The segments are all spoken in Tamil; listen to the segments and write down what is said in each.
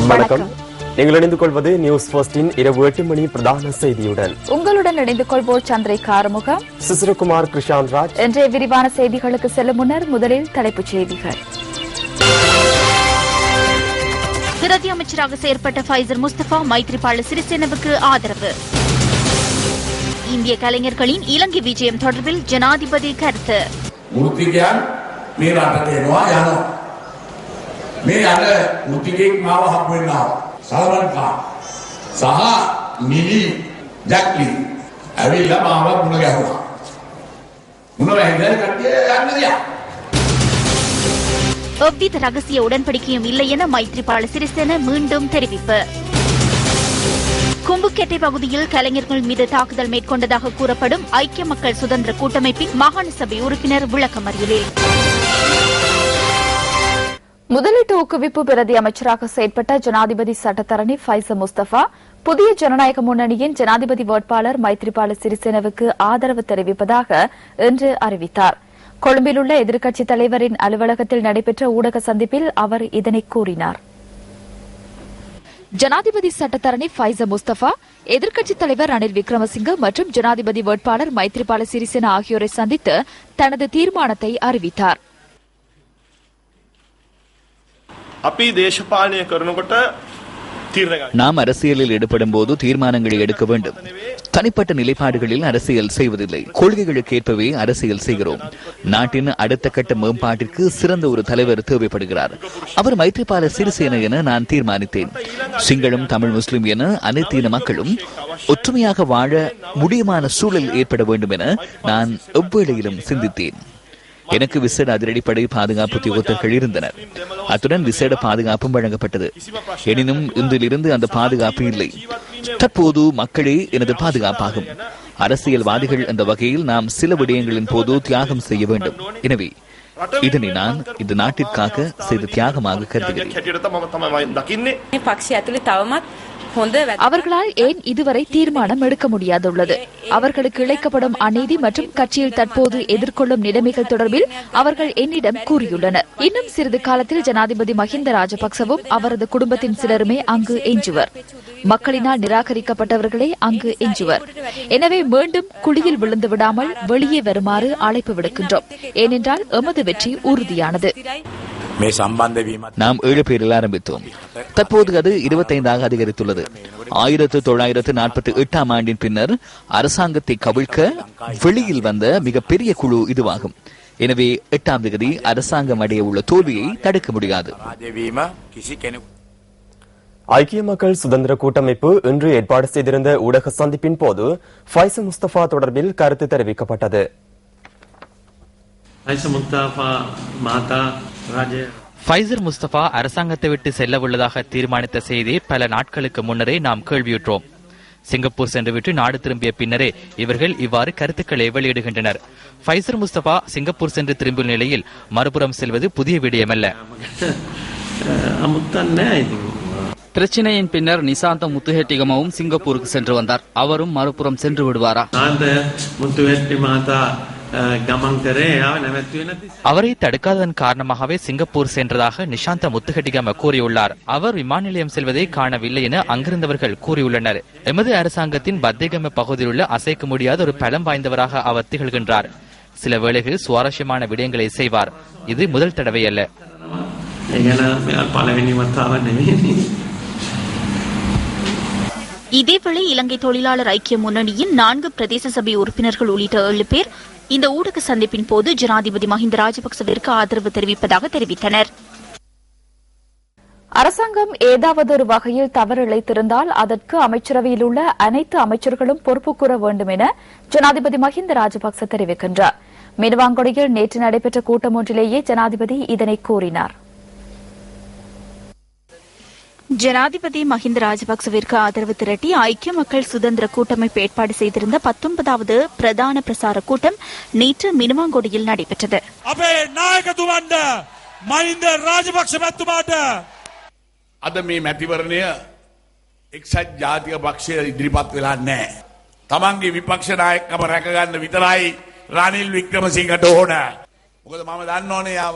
வணக்கம். நீங்கள் இணைந்து கொள்வது நியூஸ் ஃபர்ஸ்டின் இரவு 8 மணி பிரதான செய்தியுடன். உங்களுடன் இணைந்து கொள்வோர் சந்திரிகா ஆறுமுகம், சிசிரகுமார் கிருஷாந்த் ராஜ். இன்றைய விரிவான செய்திகளுக்கு செல்லும் முன்னர் முதலில் தலைப்புச் செய்திகள். பிரதி அமைச்சராக செயற்பட்ட ஃபைசர் முஸ்தபா மைத்ரிபால சிறிசேனவுக்கு ஆதரவு. இந்திய கலைஞர்களின் இலங்கை விஜயம் தொடர்பில் ஜனாதிபதி கருத்து. මේ අර මුතිගෙක් මාව හම්බ වෙනවා සලවන්කා සහ මිලි ජැක්ලි ඇවිල්ලා මාව මුණ ගැහුවා මුණ වැහිලා කට්ටිය යන්න ගියා. எவ்வித ரகசிய உடன்படிக்கையும் இல்லை என மைத்ரிபால சிறிசேன மீண்டும் தெரிவிப்பு. கும்புக்கெட்டை பகுதியில் கலைஞர்கள் மீது தாக்குதல் மேற்கொண்டதாக கூறப்படும் ஐக்கிய மக்கள் சுதந்திர கூட்டமைப்பின் மாகாண சபை உறுப்பினர் விளக்கமறியலில். முதலீட்டு ஊக்குவிப்பு பிரதி அமைச்சராக செயற்பட்ட ஜனாதிபதி சட்டத்தரணி ஃபைசர் முஸ்தபா புதிய ஜனநாயக முன்னணியின் ஜனாதிபதி வேட்பாளர் மைத்ரிபால சிறிசேனவுக்கு ஆதரவு தெரிவிப்பதாக இன்று அறிவித்தார். கொழும்பில் உள்ள எதிர்க்கட்சித் தலைவரின் அலுவலகத்தில் நடைபெற்ற ஊடக சந்திப்பில் அவர் இதனை கூறினார். ஜனாதிபதி சட்டத்தரணி ஃபைசர் முஸ்தபா எதிர்க்கட்சித் தலைவர் ரணில் விக்ரமசிங்க மற்றும் ஜனாதிபதி வேட்பாளர் மைத்ரிபால சிறிசேன ஆகியோரை சந்தித்து தனது தீர்மானத்தை அறிவித்தார். நாம் அரசியலில் ஈடுபடும் போது தீர்மானங்களை எடுக்க வேண்டும். தனிப்பட்ட நிலைப்பாடுகளில் அரசியல் செய்வதில்லை. கொள்கைகளுக்கு ஏற்பவே அரசியல் செய்கிறோம். நாட்டின் அடுத்த கட்ட மேம்பாட்டிற்கு சிறந்த ஒரு தலைவர் தேவைப்படுகிறார். அவர் மைத்ரிபால சிறிசேன என நான் தீர்மானித்தேன். சிங்களம், தமிழ், முஸ்லிம் என அனைத்து இன மக்களும் ஒற்றுமையாக வாழ முடியுமான சூழல் ஏற்பட வேண்டும் என நான் எவ்வேளையிலும் சிந்தித்தேன். எனக்கு விசேட அதிரடிப்படை பாதுகாப்பு உத்தியோகத்தர்கள் இருந்தனர். அத்துடன் விசேட பாதுகாப்பும் வழங்கப்பட்டது. எனினும் இன்றிலிருந்து அந்த பாதுகாப்பு இல்லை. தற்போது மக்களே எனது பாதுகாப்பாகும். அரசியல்வாதிகள் என்ற வகையில் நாம் சில விடயங்களின் போது தியாகம் செய்ய வேண்டும். எனவே இதனை நான் இந்த நாட்டிற்காக செய்த தியாகமாக கருதுகிறேன். அவர்களால் ஏன் இதுவரை தீர்மானம் எடுக்க முடியாதுள்ளது? அவர்களுக்கு இழைக்கப்படும் அநீதி மற்றும் கட்சியில் தற்போது எதிர்கொள்ளும் நிலைமைகள் தொடர்பில் அவர்கள் என்னிடம் கூறியுள்ளனர். இன்னும் சிறிது காலத்தில் ஜனாதிபதி மஹிந்த ராஜபக்சவும் அவரது குடும்பத்தின் சிலருமே அங்கு எஞ்சுவர். மக்களினால் நிராகரிக்கப்பட்டவர்களே அங்கு எஞ்சுவர். எனவே மீண்டும் குழியில் விழுந்து விடாமல் வெளியே வருமாறு அழைப்பு விடுக்கின்றோம். ஏனென்றால் எமது வெற்றி உறுதியானது. நாம் 7 பேரில் ஆரம்பித்தோம். தற்போது அது 25 அதிகரித்துள்ளது. 1948 ஆண்டின் பின்னர் அரசாங்கத்தை கவிழ்க்க வெளியில் வந்த மிகப்பெரிய குழு இதுவாகும். எனவே 8ஆம் தேதி அரசாங்கம் அடைய உள்ள தோல்வியை தடுக்க முடியாது. ஐக்கிய மக்கள் சுதந்திர கூட்டமைப்பு இன்று ஏற்பாடு செய்திருந்த ஊடக சந்திப்பின் போது ஃபைசர் முஸ்தபா தொடர்பில் கருத்து தெரிவிக்கப்பட்டது. ஃபைசர் முஸ்தபா அரசாங்கத்தை விட்டு செல்ல உள்ளதாக தீர்மானித்த செய்தி பல நாட்களுக்கு முன்னரே நாம் கேள்வியுற்றோம். சிங்கப்பூர் சென்றுவிட்டு நாடு திரும்பிய பின்னரே இவர்கள் இவ்வாறு கருத்துக்களை வெளியிடுகின்றனர். ஃபைசர் முஸ்தபா சிங்கப்பூர் சென்று திரும்பும் நிலையில் மறுபுறம் செல்வது புதிய விடயமல்ல. பிரச்சினையின் பின்னர் நிசாந்த முத்துஹெட்டிகமாவும் சிங்கப்பூருக்கு சென்று வந்தார். அவரும் மறுபுறம் சென்று விடுவாரா? அவரை தடுக்காததன் காரணமாகவே சிங்கப்பூர் சென்றதாக நிஷாந்த முத்துஹெட்டிகம கூறியுள்ளார். அவர் விமான நிலையம் செல்வதை காணவில்லை என அங்கிருந்தவர்கள் கூறியுள்ளனர். எமது அரசாங்கத்தின் பத்தேகம பகுதியில் உள்ள அசைக்க முடியாத ஒரு பலம் வாய்ந்தவராக அவர் திகழ்கின்றார். சில வேளைகளில் சுவாரஸ்யமான விடயங்களை செய்வார். இது முதல் தடவை அல்ல. இதேவேளை இலங்கை தொழிலாளர் ஐக்கிய முன்னணியின் 4 பிரதேச சபை உறுப்பினர்கள் உள்ளிட்ட 7 பேர் இந்த ஊடக சந்திப்பின் போது ஜனாதிபதி மஹிந்த ராஜபக்சவிற்கு ஆதரவு தெரிவிப்பதாக தெரிவித்தனர். அரசாங்கம் ஏதாவது ஒரு வகையில் தவறு இழைத்திருந்தால் அதற்கு அமைச்சரவையில் உள்ள அனைத்து அமைச்சர்களும் பொறுப்பு கூற வேண்டும் என ஜனாதிபதி மஹிந்த ராஜபக்ச தெரிவிக்கின்றார். மினுவாங்கொடையில் நேற்று நடைபெற்ற கூட்டம் ஒன்றிலேயே ஜனாதிபதி இதனை கூறினார். ஜனாதிபதி மஹிந்த ராஜபக்சவிற்கு ஆதரவு திரட்டி ஐக்கிய மக்கள் சுதந்திர கூட்டமைப்பு ஏற்பாடு செய்திருந்த 19வது பிரதான பிரசார கூட்டம் நேற்று மினுவாங்கொடியில் நடைபெற்றது. අද මේ මැතිවරණය එක්සත් ජාතික පක්ෂය ඉදිරිපත් වෙලා නැහැ. තමන්ගේ විපක්ෂ நாயකකම රැකගන්න විතරයි රනිල් වික්‍රමසිංහට ඕන. මොකද මම දන්නෝනේ යාව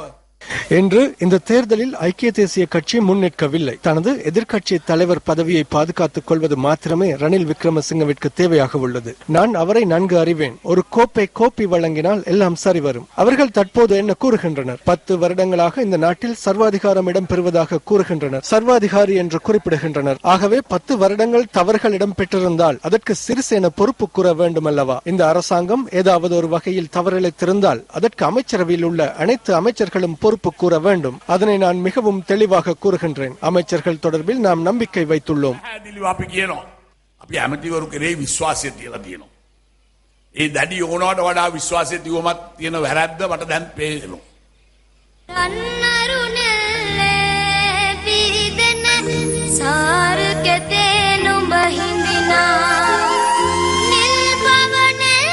என்று இந்த தேர்தலில் ஐக்கிய தேசிய கட்சி முன்னேற்கவில்லை. தனது எதிர்க்கட்சி தலைவர் பதவியை பாதுகாத்துக் கொள்வது மாத்திரமே ரணில் விக்ரமசிங்கவிற்கு தேவையாக உள்ளது. நான் அவரை நன்கு அறிவேன். ஒரு கோப்பி வழங்கினால் எல்லாம் சரிவரும். அவர்கள் தற்போது என்ன கூறுகின்றனர்? 10 வருடங்களாக இந்த நாட்டில் சர்வாதிகாரம் இடம்பெறுவதாக கூறுகின்றனர். சர்வாதிகாரி என்று குறிப்பிடுகின்றனர். ஆகவே 10 வருடங்கள் தவறுகள் இடம்பெற்றிருந்தால் அதற்கு சிறிசேன பொறுப்பு கூற வேண்டும் அல்லவா? இந்த அரசாங்கம் ஏதாவது ஒரு வகையில் தவறிழைத்திருந்தால் அதற்கு அமைச்சரவையில் உள்ள அனைத்து அமைச்சர்களும் பொறுப்பு கூற வேண்டும். அதனை நான் மிகவும் தெளிவாக கூறுகின்றேன். அமைச்சர்கள் தொடர்பில் நாம் நம்பிக்கை வைத்துள்ளோம். අපි ඇමතිවරු කරේ විශ්වාසය තියලා තියෙනවා. ඒ දැඩි ඕනවට වඩා විශ්වාසය තියුමත් තියෙන වැරද්ද මට දැන් පේනවා. රන්නරුනෙල්ලේ විදෙන සාරකතේ නුඹ හිඳිනා නිල් පවනෙල්ලේ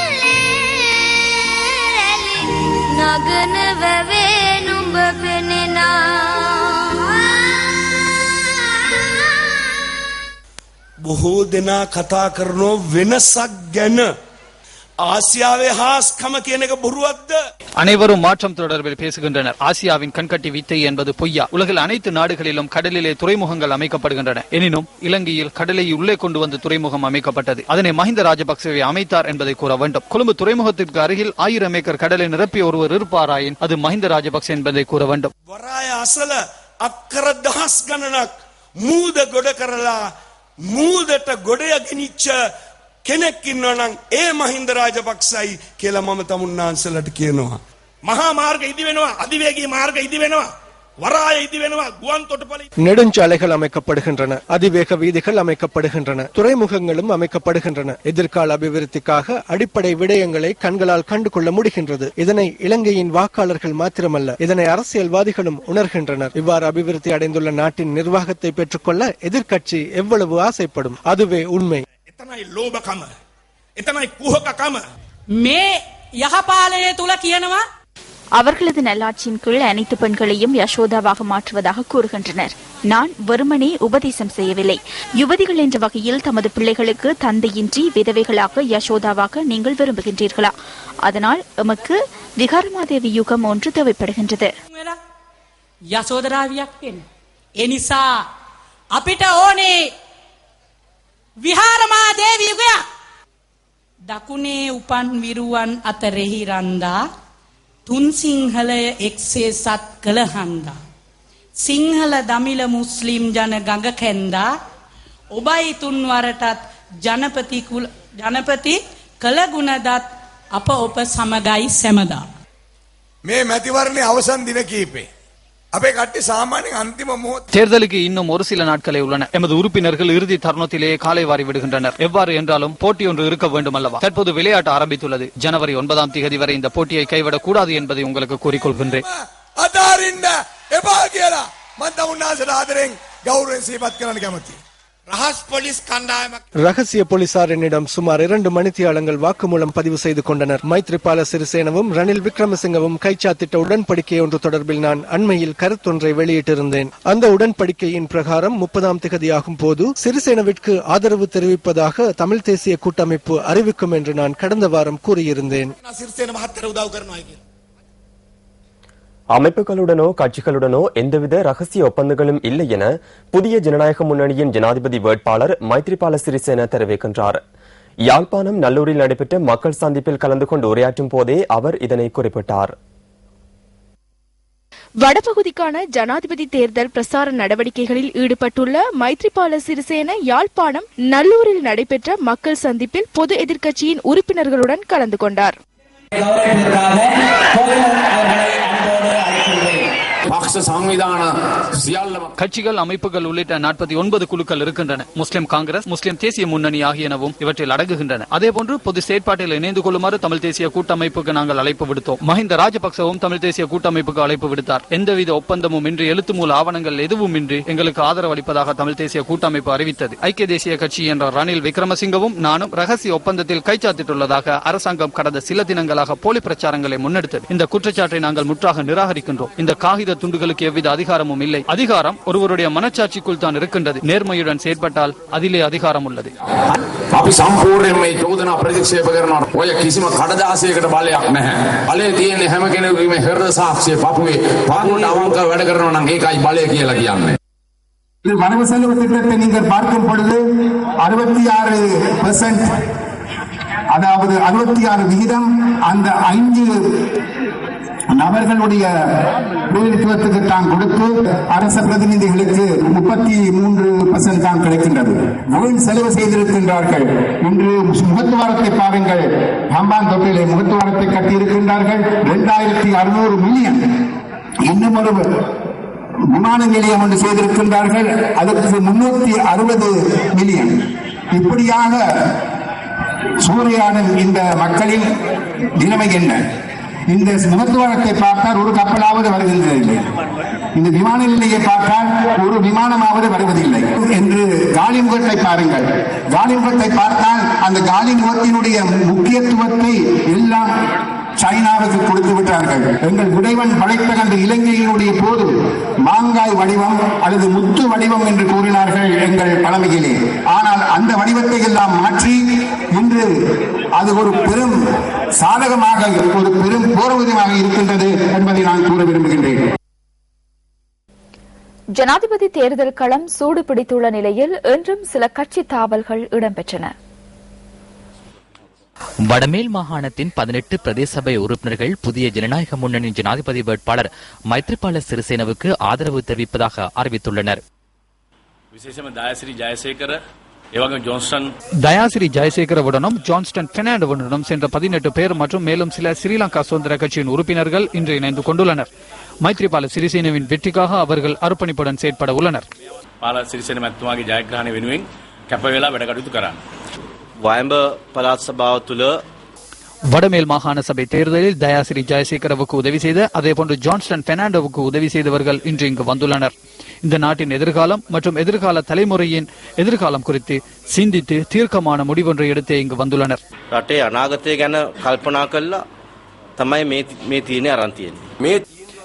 නගන වැවේ නුඹ පෙනෙනා. බොහෝ දෙනා කතා කරනෝ වෙනසක් ගැන. ஆசியாவே ஹாஸ்கம கேனக புருவத்த. அனைவரும் மாற்றம் தொடர்பில் பேசுகின்றனர். ஆசியாவின் கண்கட்டி வித்தை என்பது பொய்யா. உலகில் அனைத்து நாடுகளிலும் கடலிலே துறைமுகங்கள் அமைக்கப்படுகின்றன. எனினும் இலங்கையில் கடலை உள்ளே கொண்டு வந்து துறைமுகம் அமைக்கப்பட்டது. அதனை மஹிந்த ராஜபக்சவே அமைத்தார் என்பதை கூற வேண்டும். கொழும்பு துறைமுகத்திற்கு அருகில் 1000 ஏக்கர் கடலை நிரப்பிய ஒருவர் இருப்பாராயின் அது மஹிந்த ராஜபக்ச என்பதை கூற வேண்டும். வராய அசல அக்கர தஹஸ் கணனக் மூத கொட කරලා மூதට ගොඩ ගෙනිච්ච කෙනෙක් ඉන්නවා නම් ඒ මහින්ද රාජපක්ෂයි කියලා මම තමුන්නාන්සලට කියනවා. මහා මාර්ග ඉදි වෙනවා, அதிவேகී මාර්ග ඉදි වෙනවා, வராய இதி வேணுமா, குவான் தொட்டுப்பளை. நெடுஞ்சாலைகள் அமைக்கப்படுகின்றன. அதிவேக வீதிகள் அமைக்கப்படுகின்றன. துறைமுகங்களும் அமைக்கப்படுகின்றன. எதிர்கால அபிவிருத்திக்காக அடிப்படை விடயங்களை கண்களால் கண்டுகொள்ள முடிகின்றது. இதனை இலங்கையின் வாக்காளர்கள் மாத்திரமல்ல, இதனை அரசியல்வாதிகளும் உணர்கின்றனர். இவ்வாறு அபிவிருத்தி அடைந்துள்ள நாட்டின் நிர்வாகத்தை பெற்றுக்கொள்ள எதிர்க்கட்சி எவ்வளவு ஆசைப்படும். அதுவே உண்மை. එතනයි ලෝභකම, එතනයි කුහකකම. මේ යහපාලනය තුල කියනවා அவர்களது நல்லாட்சியின் கீழ் அனைத்து பெண்களையும் யசோதாவாக மாற்றுவதாக கூறுகின்றனர். நான் வெறுமனே உபதேசம் செய்யவில்லை. யுவதிகள் என்ற வகையில் தமது பிள்ளைகளுக்கு தந்தையின்றி விதவைகளாக யசோதாவாக நீங்கள் விரும்புகின்றீர்களா? அதனால் எமக்கு விகாரமாதேவி யுகம் ஒன்று தேவைப்படுகின்றது. යසෝදරාවියක් වෙන්න. ඒ නිසා අපිට ඕනේ විහාරමාදේවි යුගයක්. දකුණේ උපන් විරුවන් අතරෙහි රන්දා තුන් සිංහලය එක්සේ සත් කළ හන්දා. සිංහල දමිල මුස්ලිම් ජන ගඟ කැන්දා. ඔබයි තුන්වරටත් ජනපති කළ ගුණදත් අප ඔප සමගයි සැමදා. මේ මැතිවරණයේ අවසන් දින කීපේ අපේ කට්ටිය සාමාන්‍යයෙන් අන්තිම මොහොත. தேர்தலுக்கு இன்னும் ஒரு சில நாட்களே உள்ளன. எமது உறுப்பினர்கள் இறுதி தருணத்திலேயே காலை வாரி விடுகின்றனர். எவ்வாறு என்றாலும் போட்டி ஒன்று இருக்க வேண்டும் அல்லவா? தற்போது விளையாட்டு ஆரம்பித்துள்ளது. ஜனவரி 9ஆம் தேதி வரை இந்த போட்டியை கைவிடக் கூடாது என்பதை உங்களுக்கு கூறிக்கொள்கின்றேன். අතාරින්න එපා කියලා මම තමුන්නාසට ආදරෙන් ගෞරවයෙන් සිහිපත් කරන්න කැමතියි. ரஹஸ் போலீஸ் கண்டாயமக். ரகசிய போலீசாரிடம் சுமார் 2 மணித்தியாலங்கள் வாக்குமூலம் பதிவு செய்து கொண்டனர். மைத்ரிபால சிறிசேனவும் ரணில் விக்ரமசிங்கவும் கைச்சாத்திட்ட உடன்படிக்கை ஒன்று தொடர்பில் நான் அண்மையில் கருத்தொன்றை வெளியிட்டிருந்தேன். அந்த உடன்படிக்கையின் பிரகாரம் 30ஆம் தேதியாகும் போது சிறிசேனவிற்கு ஆதரவு தெரிவிப்பதாக தமிழ் தேசிய கூட்டமைப்பு அறிவிக்கும் என்று நான் கடந்த வாரம் கூறியிருந்தேன். அமைப்புகளுடனோ கட்சிகளுடனோ எந்தவித ரகசிய ஒப்பந்தங்களும் இல்லை என புதிய ஜனநாயக முன்னணியின் ஜனாதிபதி வேட்பாளர் மைத்ரிபால சிறிசேன தெரிவிக்கின்றார். யாழ்ப்பாணம் நல்லூரில் நடைபெற்ற மக்கள் சந்திப்பில் கலந்து கொண்டு உரையாற்றும் போதே அவர் இதனை குறிப்பிட்டார். வடபகுதிக்கான ஜனாதிபதி தேர்தல் பிரசார நடவடிக்கைகளில் ஈடுபட்டுள்ள மைத்ரிபால சிறிசேன யாழ்ப்பாணம் நல்லூரில் நடைபெற்ற மக்கள் சந்திப்பில் பொது எதிர்க்கட்சியின் உறுப்பினர்களுடன் கலந்து கொண்டார். கட்சிகள், அமைப்புகள் உள்ளிட்ட 49 குழுக்கள் இருக்கின்றன. முஸ்லிம் காங்கிரஸ், முஸ்லிம் தேசிய முன்னணி ஆகியனவும் இவற்றில் அடங்குகின்றன. அதேபோன்று பொது செயற்பாட்டில் இணைந்து கொள்ளுமாறு தமிழ் தேசிய கூட்டமைப்புக்கு நாங்கள் அழைப்பு விடுத்தோம். மஹிந்த ராஜபக்சவும் தமிழ் தேசிய கூட்டமைப்புக்கு அழைப்பு விடுத்தார். எந்தவித ஒப்பந்தமும் இன்றி, எழுத்து மூல ஆவணங்கள் எதுவும் இன்றி எங்களுக்கு ஆதரவு அளிப்பதாக தமிழ் தேசிய கூட்டமைப்பு அறிவித்தது. ஐக்கிய தேசிய கட்சி என்ற ரணில் விக்ரமசிங்கவும் நானும் ரகசிய ஒப்பந்தத்தில் கைச்சாத்திட்டுள்ளதாக அரசாங்கம் கடந்த சில தினங்களாக போலி பிரச்சாரங்களை முன்னெடுத்தது. இந்த குற்றச்சாட்டை நாங்கள் முற்றாக நிராகரிக்கின்றோம். இந்த காகித துண்டுகளை எங்களுக்கு எவ்வித அதிகாரமும் இல்லை. அதிகாரம் ஒருவருடைய மனச்சாட்சிக்குள் தான் இருக்கின்றது. நேர்மையுடன் செயற்பட்டால் அதிலே அதிகாரம் உள்ளது. අපි සම්පූර්ණයෙන් මේ චෝදනා ප්‍රතික්ෂේප කරනවා. ඔය කිසිම කඩදාසියකට බලයක් නැහැ. බලය තියෙන්නේ හැම කෙනෙකුගේම හෘද සාක්ෂිය පපුවේ පාමුණට අවංකව වැඩ කරනවා නම් ඒකයි බලය කියලා කියන්නේ. இது வரவு செலவு திட்டத்தை நீங்கள் பார்க்கும் பொழுது 66%, அதாவது 66 விகிதம் அந்த 5 நபர்களுடைய பிரதிநிதித்துவத்துக்கு தான் கொடுத்து அரச பிரதிநிதிகளுக்கு 33% தான் கிடைக்கின்றது. வீண் செலவு செய்திருக்கின்றார்கள். இன்று முகத்துவாரத்தை பாருங்கள். ஹம்பான் தொட்டிலே முகத்துவாரத்தை கட்டியிருக்கின்றார்கள் 2600 மில்லியன். இன்னும் ஒரு விமான நிலையம் ஒன்று செய்திருக்கின்றார்கள், அதற்கு 360 மில்லியன். இப்படியாக சூறையாடும் இந்த மக்களின் நிலைமை என்ன? இந்த முகத்துவாரத்தை பார்த்தால் ஒரு கப்பலாவது வருகின்றதில்லை. இந்த விமான நிலையை பார்த்தால் ஒரு விமானமாவது வருவதில்லை என்று காலிமுகத்தை பாருங்கள். காலிமுகத்தை பார்த்தால் அந்த காலிமுகத்தினுடைய முக்கியத்துவத்தை எல்லாம் சைனாவுக்கு கொடுத்து விட்டார்கள். எங்கள் உடைவன் படைத்த கண்ட இலங்கையினுடைய போது மாங்காய் வடிவம் அல்லது முத்து வடிவம் என்று கூறினார்கள் எங்கள் பழமையிலே. ஆனால் அந்த வடிவத்தை எல்லாம் மாற்றி இன்று அது ஒரு பெரும் சாதகமாக, ஒரு பெரும் போர்வதமாக இருக்கின்றது என்பதை நான் கூற விரும்புகின்றேன். ஜனாதிபதி தேர்தல் களம் சூடு பிடித்துள்ள நிலையில் இன்றும் சில கட்சி தாவல்கள் இடம்பெற்றன. வடமேல் மாகாணத்தின் 18 பிரதேச சபை உறுப்பினர்கள் புதிய ஜனநாயக முன்னணி ஜனாதிபதி வேட்பாளர் மைத்ரிபால சிறிசேனவுக்கு ஆதரவு தெரிவிப்பதாக அறிவித்துள்ளனர். தயாசிரி ஜெயசேகரவுடனும் ஜான்ஸ்டன் பெர்னாண்டோவுடனும் சென்ற 18 பேர் மற்றும் மேலும் சில ஸ்ரீலங்கா சுதந்திர கட்சியின் உறுப்பினர்கள் இன்று இணைந்து கொண்டுள்ளனர். மைத்ரிபால சிறிசேனவின் வெற்றிக்காக அவர்கள் அர்ப்பணிப்புடன் செயற்பட உள்ளனர். வடமேல் மாகாண சபை தேர்தலில் தயாசிரி ஜெயசேகரவுக்கு உதவி செய்த அதேபோன்று ஜான்ஸ்டன் பெர்னாண்டோவுக்கு உதவி செய்தவர்கள் இன்று இங்கு வந்துள்ளனர். இந்த நாட்டின் எதிர்காலம் மற்றும் எதிர்கால தலைமுறையின் எதிர்காலம் குறித்து சிந்தித்து தீர்க்கமான முடிவொன்றை எடுத்து இங்கு வந்துள்ளனர்.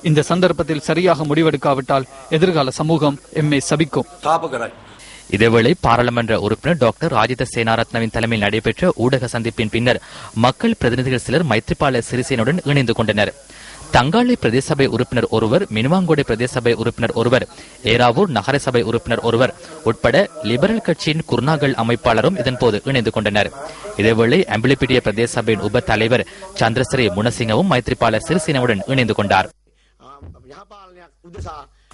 இந்த சந்தர்ப்பத்தில் சரியாக முடிவெடுக்காவிட்டால் எதிர்கால சமூகம் எம்மை சபிக்கும். இதேவேளை பாராளுமன்ற உறுப்பினர் டாக்டர் ராஜித சேனாரத்னவின் தலைமையில் நடைபெற்ற ஊடக சந்திப்பின் பின்னர் மக்கள் பிரதிநிதிகள் சிலர் மைத்ரிபால சிறிசேனுடன் இணைந்து கொண்டனர். தங்காளி பிரதேச சபை உறுப்பினர் ஒருவர், மினுவாங்கோடை பிரதேச சபை உறுப்பினர் ஒருவர், ஏராவூர் நகர சபை உறுப்பினர் ஒருவர் உட்பட லிபரல் கட்சியின் குர்நாகல் அமைப்பாளரும் இதன்போது இணைந்து கொண்டனர். இதேவேளை அம்பிலிப்பிட்டிய பிரதேச சபையின் உப தலைவர் சந்திரசிறி முனசிங்கவும் மைத்ரிபால சிறிசேனவுடன் இணைந்து கொண்டார்.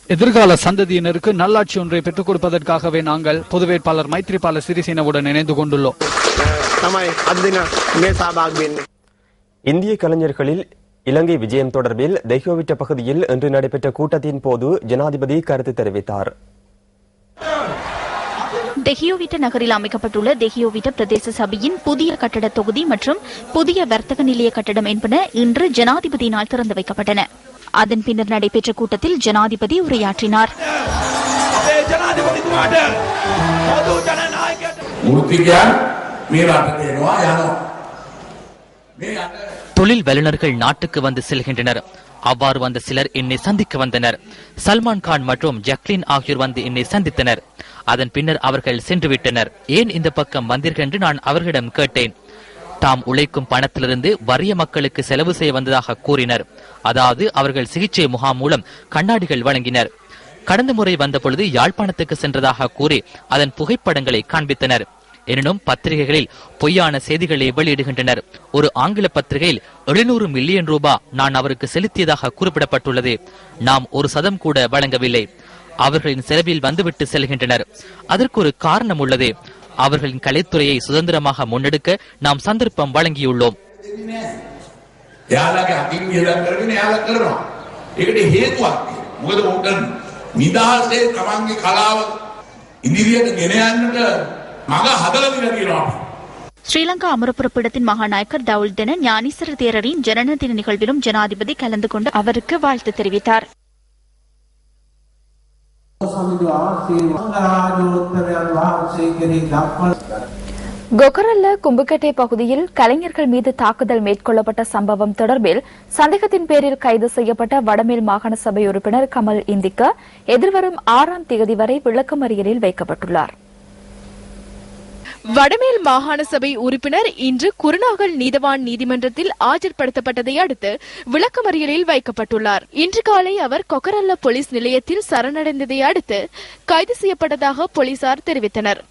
எதிர்கால சந்ததியினருக்கு நல்லாட்சி ஒன்றை பெற்றுக் கொடுப்பதற்காகவே நாங்கள் பொது வேட்பாளர் மைத்ரிபால சிறிசேனவுடன் இணைந்து கொண்டுள்ளோம். இந்திய கலைஞர்களில் இலங்கை விஜயம் தொடர்பில் தெஹியோவிட்ட பகுதியில் இன்று நடைபெற்ற கூட்டத்தின் போது ஜனாதிபதி கருத்து தெரிவித்தார். தெஹியோவிட்ட நகரில் அமைக்கப்பட்டுள்ள தெஹியோவிட்ட பிரதேச சபையின் புதிய கட்டட தொகுதி மற்றும் புதிய வர்த்தக நிலைய கட்டடம் என்பன இன்று ஜனாதிபதியினால் திறந்து வைக்கப்பட்டன. அதன் பின்னர் நடைபெற்ற கூட்டத்தில் ஜனாதிபதி உரையாற்றினார். தொழில் வல்லுநர்கள் நாட்டுக்கு வந்து செல்கின்றனர். அவ்வாறு வந்த சிலர் என்னை சந்திக்க வந்தனர். சல்மான் கான் மற்றும் ஜக்லின் ஆகியோர் வந்து என்னை சந்தித்தனர். அதன் பின்னர் அவர்கள் சென்றுவிட்டனர். ஏன் இந்த பக்கம் வந்தீர்கள் என்று நான் அவர்களிடம் கேட்டேன். தாம் உழைக்கும் பணத்திலிருந்து வறிய மக்களுக்கு செலவு செய்ய வந்ததாக கூறினர். அதாவது அவர்கள் சிகிச்சை முகாம் மூலம் கண்ணாடிகள் வழங்கினர். கடந்த முறை வந்த பொழுது யாழ்ப்பாணத்துக்கு சென்றதாக கூறி அதன் புகைப்படங்களை காண்பித்தனர். எனினும் பத்திரிகைகளில் பொய்யான செய்திகளை வெளியிடுகின்றனர். ஒரு ஆங்கில பத்திரிகையில் 700 மில்லியன் ரூபாய் நான் அவருக்கு செலுத்தியதாக குறிப்பிடப்பட்டுள்ளது. நாம் 1% கூட வழங்கவில்லை. அவர்களின் செலவில் வந்துவிட்டு செல்கின்றனர். அதற்கு ஒரு காரணம் உள்ளது. அவர்களின் கலைத்துறையை சுதந்திரமாக முன்னெடுக்க நாம் சந்தர்ப்பம் வழங்கியுள்ளோம். ஸ்ரீலங்கா அமரபுரப்பீடத்தின் மகாநாயக்கர் தவுல் தின ஞானீஸ்வர தேரரின் ஜனன தின நிகழ்விலும் ஜனாதிபதி கலந்து கொண்டு அவருக்கு வாழ்த்து தெரிவித்தார். கொக்கரல்ல கும்புக்கட்டை பகுதியில் கலைஞர்கள் மீது தாக்குதல் மேற்கொள்ளப்பட்ட சம்பவம் தொடர்பில் சந்தேகத்தின் பேரில் கைது செய்யப்பட்ட வடமேல் மாகாண சபை உறுப்பினர் கமல் இந்திக்க எதிர்வரும் 6ஆம் தேதி வரை விளக்கமறியலில் வைக்கப்பட்டுள்ளார். வடமேல் மாகாண சபை உறுப்பினர் இன்று குருநாகல் நீதவான் நீதிமன்றத்தில் ஆஜர்படுத்தப்பட்டதை அடுத்து விளக்கமறியலில் வைக்கப்பட்டுள்ளார். இன்று காலை அவர் கொக்கரல்ல போலீஸ் நிலையத்தில் சரணடைந்ததை அடுத்து கைது செய்யப்பட்டதாக போலீசார் தெரிவித்தனர்.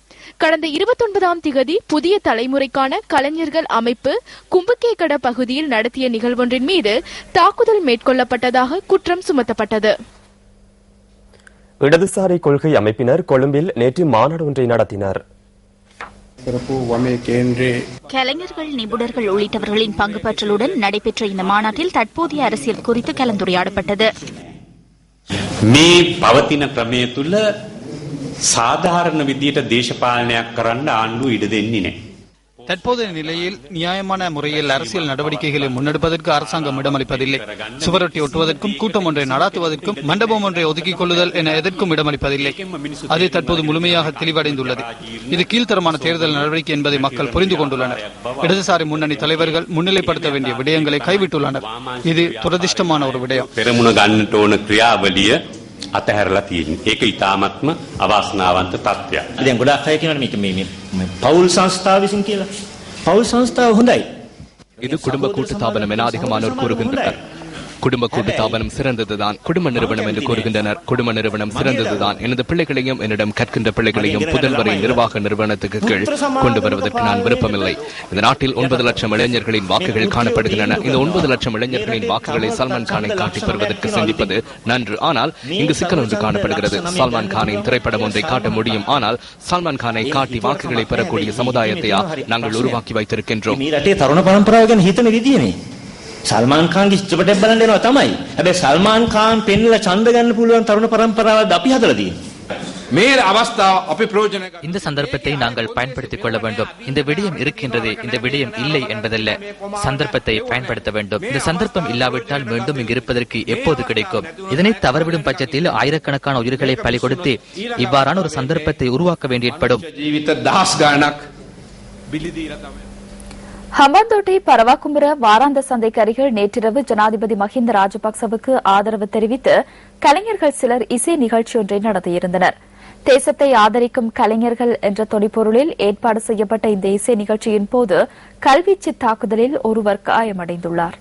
கடந்த 29ஆம் திகதி புதிய தலைமுறைக்கான கலைஞர்கள் அமைப்பு கும்புக்கேகட பகுதியில் நடத்திய நிகழ்வொன்றின் மீது தாக்குதல் மேற்கொள்ளப்பட்டதாக குற்றம் சுமத்தப்பட்டது. இடதுசாரி கொள்கை அமைப்பினர் கொழும்பில் நேற்று மாநாடு ஒன்றை நடத்தினர். கலைஞர்கள், நிபுணர்கள் உள்ளிட்டவர்களின் பங்கு பற்றலுடன் நடைபெற்ற இந்த மாநாட்டில் தற்போதைய அரசியல் குறித்து கலந்துரையாடப்பட்டது. මේ පවතින ක්‍රමය තුළ සාධාරණ විදියට දේශපාලනයක් කරන්න ආණ්ඩුව ඉඩ දෙන්නේ නැහැ. தற்போதைய நிலையில் நியாயமான முறையில் அரசியல் நடவடிக்கைகளை முன்னெடுப்பதற்கு அரசாங்கம் இடமளிப்பதில்லை. சுவரொட்டி ஒட்டுவதற்கும் கூட்டம் ஒன்றை நடாத்துவதற்கும் மண்டபம் ஒன்றை ஒதுக்கிக் கொள்ளுதல் என எதற்கும் இடமளிப்பதில்லை. அது தற்போது முழுமையாக தெளிவடைந்துள்ளது. இது கீழ்த்தரமான தேர்தல் நடவடிக்கை என்பதை மக்கள் புரிந்து கொண்டுள்ளனர். இடதுசாரி முன்னணி தலைவர்கள் முன்னிலைப்படுத்த வேண்டிய விடயங்களை கைவிட்டுள்ளனர். இது துரதிர்ஷ்டமான ஒரு விடயம். පෙරමුණ ගන්නට ඕන ක්‍රියාවලිය අතහැරලා තියෙන්නේ. ඒක ඉතාමත්ම අවාසනාවන්ත තත්ත්වයක්. දැන් ගොඩාක් අය කියනවා මේක මේ පෞල් සංස්ථාව විසින් කියලා. පෞල් සංස්ථාව හොඳයි. இது குடும்ப கூட்டுத்தாபனம் என அதிகமானோர் கூறுகின்றனர். குடும்ப கூட்டுத்தாபனம் சிறந்ததுதான், குடும்ப நிறுவனம் என்று கூறுகின்றனர். குடும்ப நிறுவனம் சிறந்ததுதான். எனது பிள்ளைகளையும் என்னிடம் கற்கின்ற பிள்ளைகளையும் புதல்வரை நிர்வாக நிறுவனத்துக்கு கீழ் கொண்டு வருவதற்கு நான் விருப்பமில்லை. இந்த நாட்டில் 9 லட்சம் இளைஞர்களின் வாக்குகள் காணப்படுகின்றன. இந்த 9 லட்சம் இளைஞர்களின் வாக்குகளை சல்மான் கானை காட்டி பெறுவதற்கு சிந்திப்பது நன்று. ஆனால் இங்கு சிக்கல் ஒன்று காணப்படுகிறது. சல்மான் கானின் திரைப்படம் ஒன்றை காட்ட முடியும். ஆனால் சல்மான் கானை காட்டி வாக்குகளை பெறக்கூடிய சமுதாயத்தையா நாங்கள் உருவாக்கி வைத்திருக்கின்றோம். සල්මාන් खान චිත්‍රපටයක් බලන්න යනවා තමයි. හැබැයි සල්මාන් खान පෙන්නලා ඡන්ද ගන්න පුළුවන් තරුණ පරම්පරාවක් අපි හදලා තියෙනවා. இந்த சந்தர்ப்பத்தை நாங்கள் பயன்படுத்திக் கொள்ள வேண்டும். இந்த விடயம் இருக்கின்றது, இந்த விடயம் இல்லை என்பதல்ல. சந்தர்ப்பத்தை பயன்படுத்த வேண்டும். இந்த சந்தர்ப்பம் இல்லாவிட்டால் மீண்டும் இங்கு இருப்பதற்கு எப்போது கிடைக்கும்? இதனை தவறவிடும் பட்சத்தில் ஆயிரக்கணக்கான உயிர்களை பலி கொடுத்து இவ்வாறான ஒரு சந்தர்ப்பத்தை உருவாக்க வேண்டி ஏற்படும். ஹம்பாந்தோட்டை பரவாக்கும்புர வாராந்த சந்தைக்கு அருகில் நேற்றிரவு ஜனாதிபதி மஹிந்த ராஜபக்சவுக்கு ஆதரவு தெரிவித்து கலைஞர்கள் சிலர் இசை நிகழ்ச்சி ஒன்றை நடத்தியிருந்தனர். தேசத்தை ஆதரிக்கும் கலைஞர்கள் என்ற தொனிப்பொருளில் ஏற்பாடு செய்யப்பட்ட இந்த இசை நிகழ்ச்சியின் போது கல்வீச்சு தாக்குதலில் ஒருவர் காயமடைந்துள்ளார்.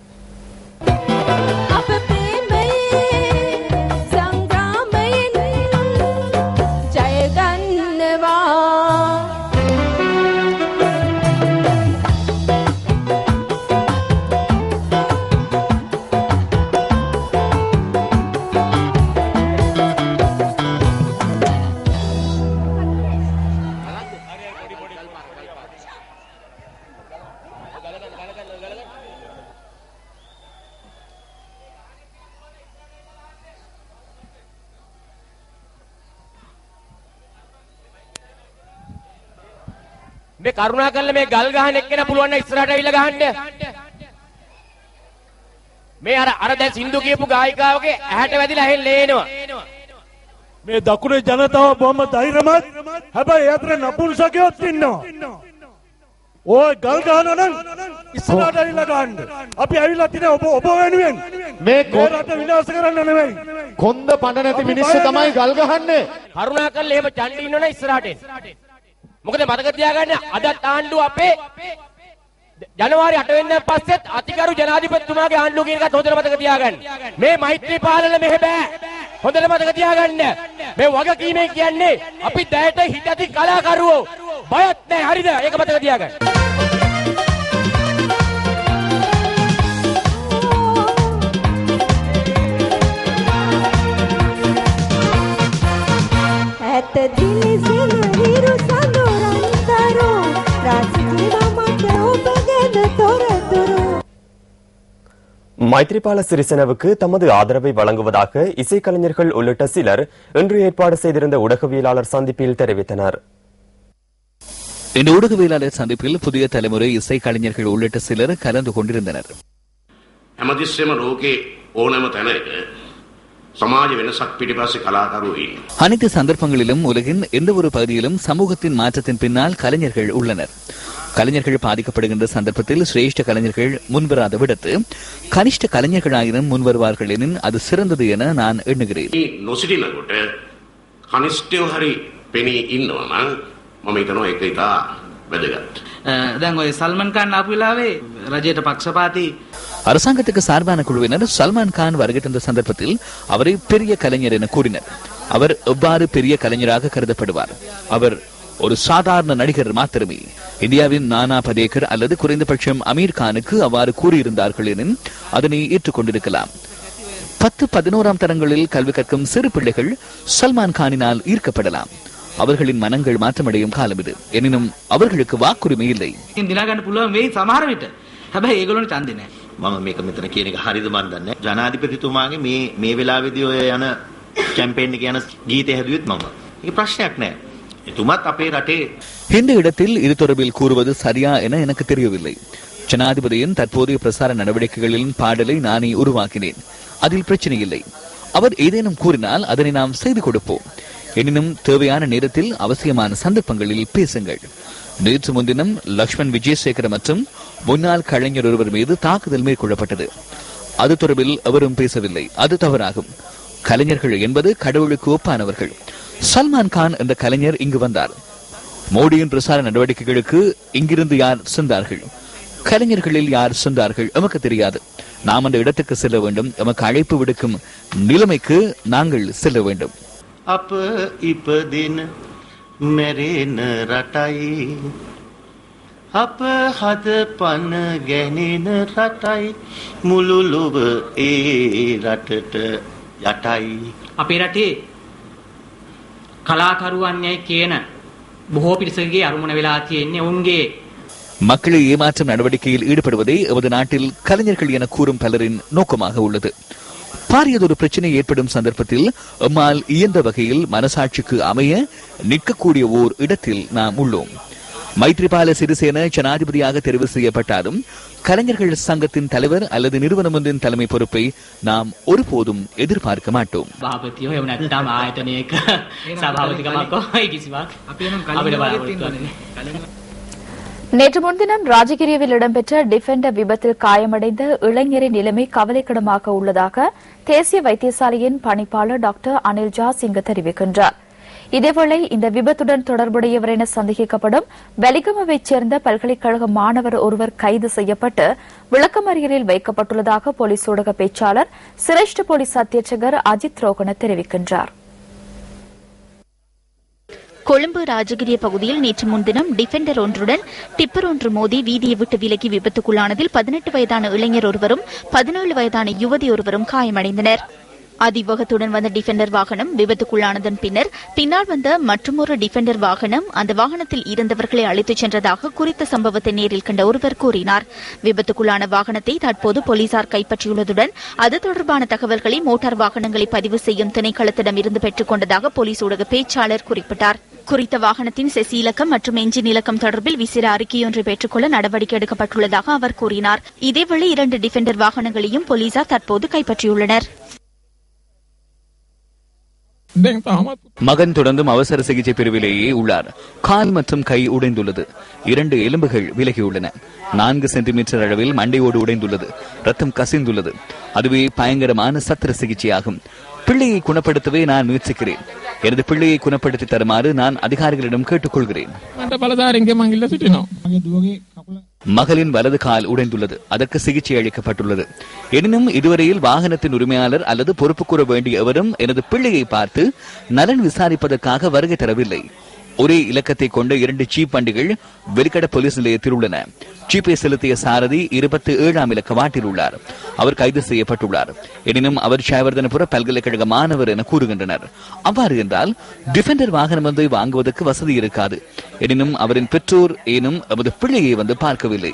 මේ කරුණා කරලා මේ ගල් ගහන එක්කෙනා පුළුවන් නම් ඉස්සරහට ඇවිල්ලා ගහන්න. මේ අර දැන් සින්දු කියපු ගායිකාවගේ ඇහැට වැදිලා ඇහෙන්නේ එනවා. මේ දකුණේ ජනතාව බොහොම ධෛර්යමත්. හැබැයි ඒතර නපුංසකයොත් ඉන්නවා. ඔය ගල් ගහනවා නම් ඉස්සරහට ඇවිල්ලා ගහන්න. අපි ඇවිල්ලා තිනේ ඔබ වෙනුවෙන්. මේ රට විනාශ කරන්න නෙමෙයි. කොන්ද පඬ නැති මිනිස්සු තමයි ගල් ගහන්නේ. කරුණා කරලා එහෙම චණ්ඩි ඉන්නවනේ ඉස්සරහට එන්න. මොකද මතක තියාගන්න අදත් ආණ්ඩුව අපේ ජනවාරි 8 වෙනිදා පස්සෙත් අතිගරු ජනාධිපතිතුමාගේ ආණ්ඩුව කියන එකත් හොඳට මතක තියාගන්න. මේ මෛත්‍රී පාලන මෙහෙ බෑ. හොඳට මතක තියාගන්න. මේ වගකීමේ කියන්නේ අපි දැයට හිතති කලාකරුවෝ බයත් නැහැ. හරිද? ඒක මතක තියාගන්න. ඇත දිලිසෙන හිරු සඳුරන්තරෝ රාජකීය මත ඔබ ගැන තොරතුරු. மைத்ரிபால சிறிசேனவுக்கு தமது ஆதரவை வழங்குவதாக இசைக்கலைஞர்கள் உள்ளிட்ட சிலர் இன்று ஏற்பாடு செய்திருந்த ஊடகவியலாளர் சந்திப்பில் தெரிவித்தனர். இந்த ஊடகவியலாளர் சந்திப்பில் புதிய தலைமுறை இசைக்கலைஞர்கள் உள்ளிட்ட சிலர் கலந்து கொண்டிருந்தனர். அனைத்து சந்தர்ப்பங்களிலும் உலகின் எந்த ஒரு பகுதியிலும் சமூகத்தின் மாற்றத்தின் பின்னால் கலைஞர்கள் உள்ளனர். கலைஞர்கள் பாதிக்கப்படுகின்ற சந்தர்ப்பத்தில் சிரேஷ்ட கலைஞர்கள் முன்வராத விடத்து கனிஷ்ட கலைஞர்களாயினும் முன்வருவார்கள் எனின் அது சிறந்தது என நான் எண்ணுகிறேன். அரசாங்கத்துக்கு சார்பான குழுவினர் சல்மான் கான் வருகை தந்த சந்தர்ப்பத்தில் அவரை பெரிய கலைஞர் என கூறினர். அவர் எவ்வாறு பெரிய கலைஞராக கருதப்படுவார்? அவர் ஒரு சாதாரண நடிகர் மாத்திரமே. இந்தியாவின் நானா படேகர் அல்லது குறைந்தபட்சம் அமீர் கானுக்கு அவ்வாறு கூறியிருந்தார்கள் எனின் அதனை ஏற்றுக்கொண்டிருக்கலாம். 10-11ஆம் தரங்களில் கல்வி கற்கும் சிறு பிள்ளைகள் சல்மான் கானினால் ஈர்க்கப்படலாம். அவர்களின் மனங்கள் மாற்றமடையும் காலம் இது. எனினும் அவர்களுக்கு வாக்குரிமை இல்லை. මම මේක මෙතන කියන එක හරිද මන් දන්නේ නැහැ. ජනාධිපතිතුමාගේ මේ වෙලාවේදී ඔය යන කැම්පේන් එක යන ගීතය හැදුවෙත් මම. ඒක ප්‍රශ්නයක් නෑ. එතුමත් අපේ රටේ இந்த இடத்தில் இது தொடர்பில் கூறுவது சரியா என எனக்கு தெரியவில்லை. ஜனாதிபதியின் தற்போதைய பிரசார நடவடிக்கைகளின் பாடலை நானே உருவாக்கினேன். அதில் பிரச்சனை இல்லை. அவர் ஏதேனும் கூறினால் அதனை நாம் செய்து கொடுப்போம். எனினும் தேவையான நேரத்தில் அவசியமான சந்தர்ப்பங்களில் பேசுங்கள். நேற்று முன்தினம் லக்ஷ்மண் விஜயசேகர மற்றும் முன்னாள் கலைஞர் ஒருவர் மீது தாக்குதல் மேற்கொள்ளப்பட்டது. அது தொடர்பில் அவரும் பேசவில்லை. அது தவறாகும். கலைஞர்கள் என்பது கடவுளுக்கு ஒப்பானவர்கள். சல்மான் கான் என்ற கலைஞர் இங்கு வந்தார். மோடியின் பிரசார நடவடிக்கைகளுக்கு இங்கிருந்து யார் சென்றார்கள்? கலைஞர்களில் யார் சென்றார்கள் எமக்கு தெரியாது. நாம் அந்த இடத்துக்கு செல்ல வேண்டும். எமக்கு அழைப்பு விடுக்கும் நிலைமைக்கு நாங்கள் செல்ல வேண்டும். අප ඉපදින මැරෙන රටයි අප හද පන ගැනෙන රටයි මුළු ලොව ඒ රටට යටයි අපේ රටේ කලාකරුවන්යයි කියන බොහෝ පිරිසකගේ අරුමුණ වෙලා තියෙන්නේ උන්ගේ மக்களை ஏமாற்றும் நடவடிக்கையில் ஈடுபடுவதே எமது நாட்டில் கலைஞர்கள் என கூறும் பலரின் நோக்கமாக உள்ளது. பாரியதொரு பிரச்சனை ஏற்படும் சந்தர்ப்பத்தில் எம்மால் இயன்ற வகையில் மனசாட்சிக்கு அமைய நிற்கக்கூடிய ஓர் இடத்தில் நாம் உள்ளோம். மைத்ரிபால சிறிசேன ஜனாதிபதியாக தெரிவு செய்யப்பட்டாலும் கலைஞர்கள் சங்கத்தின் தலைவர் அல்லது நிறுவனம் ஒன்றின் தலைமை பொறுப்பை நாம் ஒருபோதும் எதிர்பார்க்க மாட்டோம். நேற்று முன்தினம் ராஜகிரியவில் இடம்பெற்ற டிஃபெண்டர் விபத்தில் காயமடைந்த இளைஞரின் நிலைமை கவலைக்கிடமாக உள்ளதாக தேசிய வைத்தியசாலையின் பணிப்பாளர் டாக்டர் அனில் ஜா சிங்க தெரிவிக்கின்றார். இதேவேளை இந்த விபத்துடன் தொடர்புடையவர் என சந்தேகிக்கப்படும் வெலிகமவைச் சேர்ந்த பல்கலைக்கழக மாணவர் ஒருவர் கைது செய்யப்பட்டு விளக்கமறியலில் வைக்கப்பட்டுள்ளதாக போலீஸ் ஊடக பேச்சாளர் சிரேஷ்ட போலீஸ் அத்தியட்சகர் அஜித் ரோகன தெரிவிக்கின்றார். கொழும்பு ராஜகிரிய பகுதியில் நேற்று முன்தினம் டிஃபெண்டர் ஒன்றுடன் டிப்பர் ஒன்று மோதி வீதியை விட்டு விலகி விபத்துக்குள்ளானதில் 18 வயதான இளைஞர் ஒருவரும் 17 வயதான யுவதி ஒருவரும் காயமடைந்தனர். அதிவேகத்துடன் வந்த டிஃபெண்டர் வாகனம் விபத்துக்குள்ளானதன் பின்னால் வந்த மற்றொரு டிஃபெண்டர் வாகனம் அந்த வாகனத்தில் இருந்தவர்களை அழைத்துச் சென்றதாக குறித்த சம்பவத்தை நேரில் கண்ட ஒருவர் கூறினார். விபத்துக்குள்ளான வாகனத்தை தற்போது போலீசார் கைப்பற்றியுள்ளதுடன் அது தொடர்பான தகவல்களை மோட்டார் வாகனங்களை பதிவு செய்யும் திணைக்களத்திடம் இருந்து பெற்றுக் கொண்டதாக போலீஸ் ஊடக பேச்சாளர் குறிப்பிட்டார். குறித்த வாகனத்தின் செசி இலக்கம் மற்றும் எஞ்சின் இலக்கம் தொடர்பில் விசேட அறிக்கையொன்றை பெற்றுக்கொள்ள நடவடிக்கை எடுக்கப்பட்டுள்ளதாக அவர் கூறினார். இதேவேளை 2 டிஃபெண்டர் வாகனங்களையும் போலீசார் தற்போது கைப்பற்றியுள்ளனர். மகன் தொடர்ந்தும் அவசர சிகிச்சை பிரிவிலேயே உள்ளார். கால் மற்றும் கை உடைந்துள்ளது. 2 எலும்புகள் விலகியுள்ளன. 4 சென்டிமீட்டர் அளவில் மண்டையோடு உடைந்துள்ளது. ரத்தம் கசிந்துள்ளது. அதுவே பயங்கரமான சத்திர சிகிச்சையாகும். பிள்ளையை குணப்படுத்தவே நான் முயற்சிக்கிறேன். எனது பிள்ளையை குணப்படுத்தி தருமாறு நான் அதிகாரிகளிடம் கேட்டுக்கொள்கிறேன். மகளின் வலது கால் உடைந்துள்ளது. அதற்கு சிகிச்சை அளிக்கப்பட்டுள்ளது. எனினும் இதுவரையில் வாகனத்தின் உரிமையாளர் அல்லது பொறுப்பு கூற வேண்டிய எவரும் எனது பிள்ளையை பார்த்து நலன் விசாரிப்பதற்காக வருகை தரவில்லை. ஒரே இலக்கத்தை கொண்ட 2 ஜீப் வண்டிகள் வெலிக்கட போலீஸ் நிலையத்தில் உள்ளன. ஜீப்பை செலுத்திய சாரதி 27ஆம் இலக்க வாட்டில் உள்ளார். அவர் கைது செய்யப்பட்டுள்ளார். எனினும் அவர் ஷாவர்தனபுர பல்கலைக்கழக மாணவர் என கூறுகின்றனர். அவ்வாறு என்றால் டிஃபெண்டர் வாகனம் ஒன்றை வாங்குவதற்கு வசதி இருக்காது. எனினும் அவரின் பெற்றோர் ஏனும் அவரது பிள்ளையை வந்து பார்க்கவில்லை.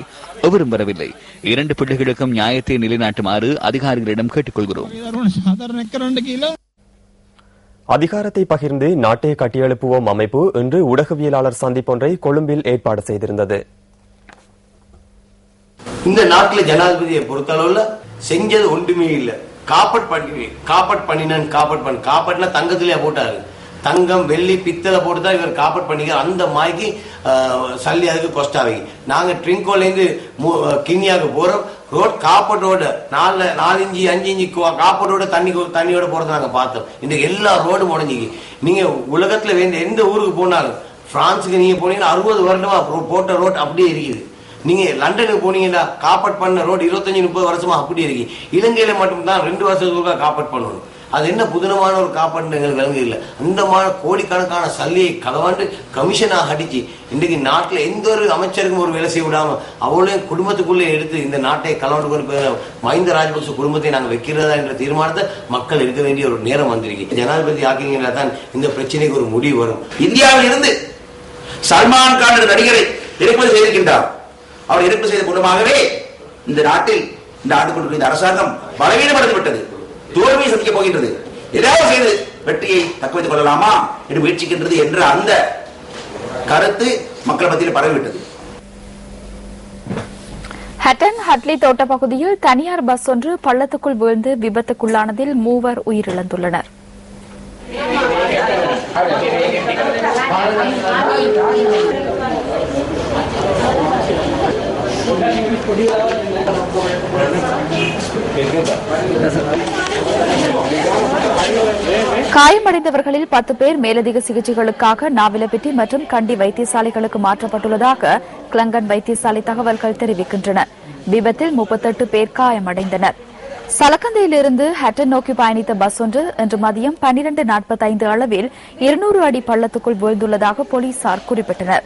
எவரும் வரவில்லை. 2 பிள்ளைகளுக்கும் நியாயத்தை நிலைநாட்டுமாறு அதிகாரிகளிடம் கேட்டுக்கொள்கிறோம். அதிகாரத்தை பகிர்ந்து நாட்டை கட்டியெழுப்புவோம் அமைப்பு இன்று ஊடகவியலாளர் சந்திப்பொன்றை கொழும்பில் ஏற்பாடு செய்திருந்தது. இந்த நாட்டில் ஜனாதிபதியை பொறுத்தளவுல செஞ்சது ஒன்றுமே இல்லை. காப்பாட்னா தங்கத்திலேயே போட்டாரு. தங்கம் வெள்ளி பித்தளை போட்டு தான் இவர் காப்பட் பண்ணிக்க அந்த மாய்க்கு சல்லி அதுக்கு கொஸ்டாவை நாங்க ட்ரிங்கோலேருந்து கிண்ணியாவுக்கு போறோம் ரோட் காப்பட்டோட 4 இன்ச்சு 5 இன்ச்சு காப்பட்டோட தண்ணியோட போறதை நாங்க பார்த்தோம். இன்னைக்கு எல்லா ரோடும் உடஞ்சிக்கு. நீங்க உலகத்துல வேண்டிய எந்த ஊருக்கு போனாலும் பிரான்ஸுக்கு நீங்க போனீங்கன்னா 60 வருடமா போட்ட ரோட் அப்படியே இருக்குது. நீங்க லண்டனுக்கு போனீங்கன்னா காப்பட் பண்ண ரோடு 25-30 வருஷமா அப்படியே இருக்கு. இலங்கையில மட்டும்தான் 2 வருஷத்துக்கு காப்பட் பண்ணணும். அது என்ன புதுனமான ஒரு காப்பட்டு எங்களுக்கு விளங்கு இல்லை. அந்த கோடிக்கணக்கான சல்லியை களவாண்டு கமிஷனாக அடிச்சு இன்றைக்கு நாட்டில் எந்த ஒரு அமைச்சருக்கும் ஒரு வேலை செய்ய விடாம அவளையும் குடும்பத்துக்குள்ளே எடுத்து இந்த நாட்டை களவாண்டு கொண்டு மஹிந்த ராஜபக்ச குடும்பத்தை நாங்கள் வைக்கிறதா என்ற தீர்மானத்தை மக்கள் எடுக்க வேண்டிய ஒரு நேரம் வந்திருக்கு. ஜனாதிபதி ஆக்கிங்கன்னா தான் இந்த பிரச்சனைக்கு ஒரு முடிவு வரும். இந்தியாவில் இருந்து சல்மான் கான் என்ற நடிகரை இறக்குமதி செய்திருக்கின்றார். அவர் இறப்பு செய்த மூலமாகவே இந்த நாட்டில் இந்த ஆண்டு இந்த அரசாங்கம் பலவீனமடைந்து விட்டது, தோல்வியை சந்திக்கப் போகின்றது. ஏதாவது செய்து வெற்றியை தக்க வைத்துக் கொள்ளலாமா என்று முயற்சிக்கின்றது என்ற அந்த கருத்து மக்கள் மத்தியில் பரவிவிட்டது. ஹட்டன் ஹட்லி தோட்ட பகுதியில் தனியார் பஸ் ஒன்று பள்ளத்துக்குள் வீழ்ந்து விபத்துக்குள்ளானதில் 3 உயிரிழந்துள்ளனர். காயமடைந்தவர்களில் 10 பேர் மேலதிக சிகிச்சைகளுக்காக நாவிலப்பிட்டி மற்றும் கண்டி வைத்தியசாலைகளுக்கு மாற்றப்பட்டுள்ளதாக கிளங்கன் வைத்தியசாலை தகவல்கள் தெரிவிக்கின்றன. விபத்தில் 38 பேர் காயமடைந்தனர். சலக்கந்தையிலிருந்து ஹட்டன் நோக்கி பயணித்த பஸ் ஒன்று இன்று மதியம் 12:45 அளவில் 200 அடி பள்ளத்துக்குள் வீழ்ந்துள்ளதாக போலீசார் குறிப்பிட்டனர்.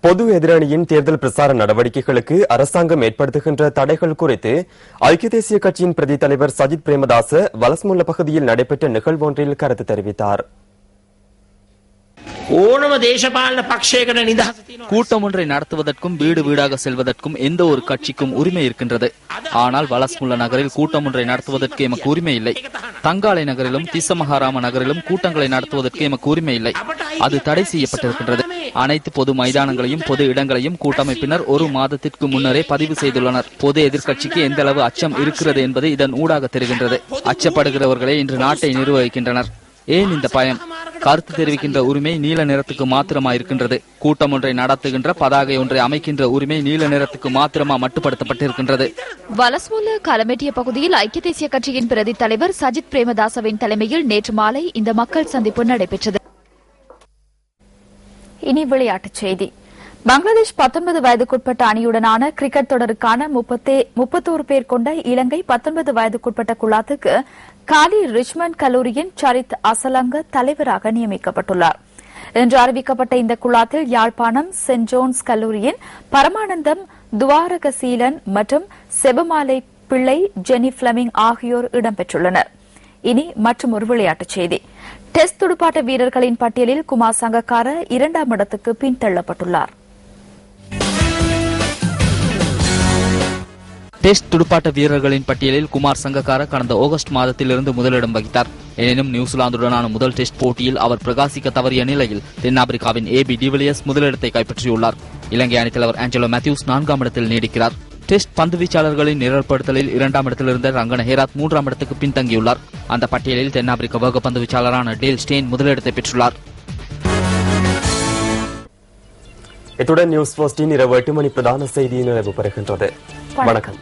பொது எதிரணியின் தேர்தல் பிரசார நடவடிக்கைகளுக்கு அரசாங்கம் ஏற்படுத்துகின்ற தடைகள் குறித்து ஐக்கிய தேசிய கட்சியின் பிரதி தலைவர் சஜித் பிரேமதாச வலஸ்முல்ல பகுதியில் நடைபெற்ற நிகழ்வொன்றில் கருத்து தெரிவித்தார். கூட்டம் ஒன்றை நடத்துவதற்கும் வீடு வீடாக செல்வதற்கும் எந்த ஒரு கட்சிக்கும் உரிமை இருக்கின்றது. ஆனால் வலஸ்முல்ல நகரில் கூட்டம் ஒன்றை நடத்துவதற்கு எமக்கு உரிமை இல்லை. தங்காலை நகரிலும் திசமகாராம நகரிலும் கூட்டங்களை நடத்துவதற்கு எமக்கு உரிமை இல்லை. அது தடை செய்யப்பட்டிருக்கின்றது. அனைத்து பொது மைதானங்களையும் பொது இடங்களையும் கூட்டமைப்பினர் 1 மாதத்திற்கு முன்னரே பதிவு செய்துள்ளனர். பொது எதிர்க்கட்சிக்கு எந்த அளவு அச்சம் இருக்கிறது என்பது இதன் ஊடாக தெரிகின்றது. அச்சப்படுகிறவர்களே இன்று நாட்டை நிர்வகிக்கின்றனர். ஏன் இந்த பயம்? கருத்து தெரிவிக்கின்ற உரிமை நீல நிறத்துக்கு மாத்திரமா இருக்கின்றது. கூட்டம் ஒன்றை நடத்துகின்ற பதாகை ஒன்றை அமைக்கின்ற உரிமை நீல நிறத்துக்கு மாத்திரமா மட்டுப்படுத்தப்பட்டிருக்கின்றது. வலஸ்முல்ல கலமெட்டிய பகுதியில் ஐக்கிய தேசிய கட்சியின் பிரதி தலைவர் சஜித் பிரேமதாசவின் தலைமையில் நேற்று மாலை இந்த மக்கள் சந்திப்பு நடைபெற்றது. இனி விளையாட்டுச் செய்தி. பங்களாதேஷ் 19 வயதுக்குட்பட்ட அணியுடனான கிரிக்கெட் தொடருக்கான 31 பேர் கொண்ட இலங்கை 19 வயதுக்குட்பட்ட குழாத்துக்கு காலி ரிச்மண்ட் கல்லூரியின் சரித் அசலங்க தலைவராக நியமிக்கப்பட்டுள்ளார். இன்று அறிவிக்கப்பட்ட இந்த குழாத்தில் யாழ்ப்பாணம் சென்ட் ஜோன்ஸ் கல்லூரியின் பரமானந்தம் துவாரகசீலன் மற்றும் செபமாலை பிள்ளை ஜெனி பிளமிங் ஆகியோர் இடம்பெற்றுள்ளனர். இனி மற்றும் ஒரு விளையாட்டுச் செய்தி. டெஸ்ட் துடுப்பாட்ட வீரர்களின் பட்டியலில் குமார் சங்கக்கார 2ஆம் இடத்துக்கு பின்தள்ளப்பட்டுள்ளார். டெஸ்ட் துடுப்பாட்ட வீரர்களின் பட்டியலில் குமார் சங்கக்கார கடந்த ஆகஸ்ட் மாதத்திலிருந்து முதலிடம் வகித்தார். எனினும் நியூசிலாந்துடனான முதல் டெஸ்ட் போட்டியில் அவர் பிரகாசிக்க தவறிய நிலையில் தென்னாப்பிரிக்காவின் AB டிவிலியர்ஸ் முதலிடத்தை கைப்பற்றியுள்ளார். இலங்கை அணித்தலைவர் ஆஞ்சலோ மேத்யூஸ் 4ஆம் இடத்தில் நீடிக்கிறார். டெஸ்ட் பந்து வீச்சாளர்களின் நிரல்படுத்தலில் 2ஆம் இடத்திலிருந்த ரங்கன ஹேராத் 3ஆம் இடத்துக்கு பின்தங்கியுள்ளார். அந்த பட்டியலில் தென்னாப்பிரிக்க வேக பந்து வீச்சாளரான டேல் ஸ்டெயின் முதலிடத்தை பெற்றுள்ளார். இத்துடன் நியூஸ் போஸ்டின் இரவு 8 மணி பிரதான செய்தி நிறைவு பெறுகின்றது. வணக்கம்.